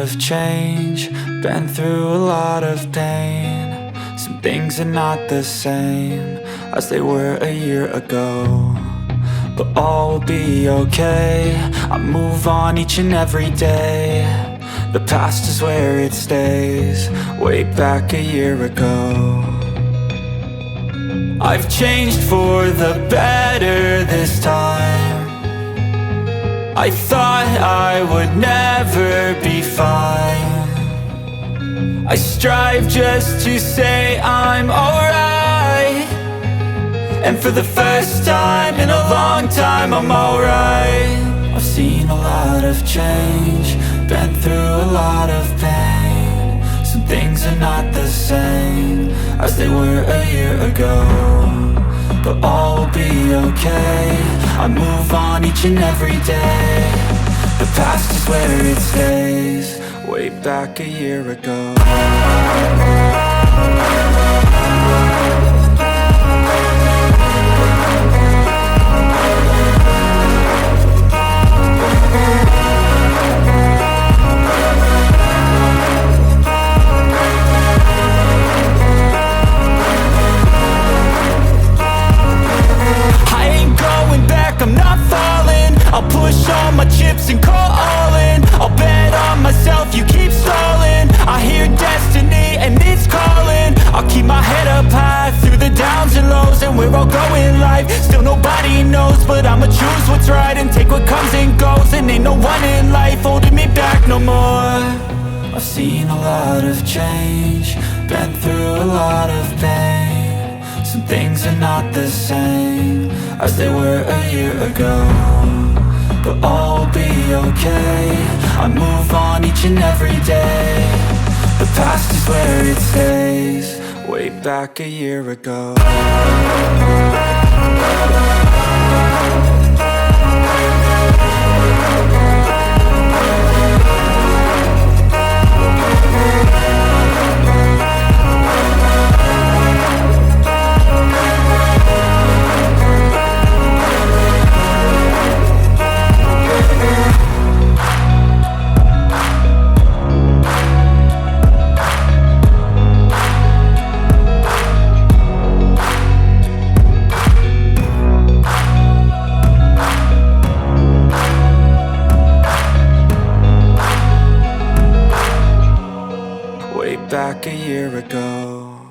of change, been through a lot of pain. Some things are not the same as they were a year ago, but all will be okay. I move on each and every day. The past is where it stays, way back a year ago. I've changed for the better this time. I thought I would never be fine. I strive just to say I'm alright, and for the first time in a long time I'm alright. I've seen a lot of change, been through a lot of pain. Some things are not the same as they were a year ago, but all will be okay. I move on each and every day. The past is where it stays, way back a year ago. I'm not falling, I'll push all my chips and call all in. I'll bet on myself, you keep stalling. I hear destiny and it's calling. I'll keep my head up high through the downs and lows, and we're all going life. Still nobody knows, but I'ma choose what's right and take what comes and goes. And ain't no one in life holding me back no more. I've seen a lot of change, been through a lot of pain. Some things are not the same as they were a year ago, but all will be okay. I move on each and every day. The past is where it stays, way back a year ago. Back a year ago.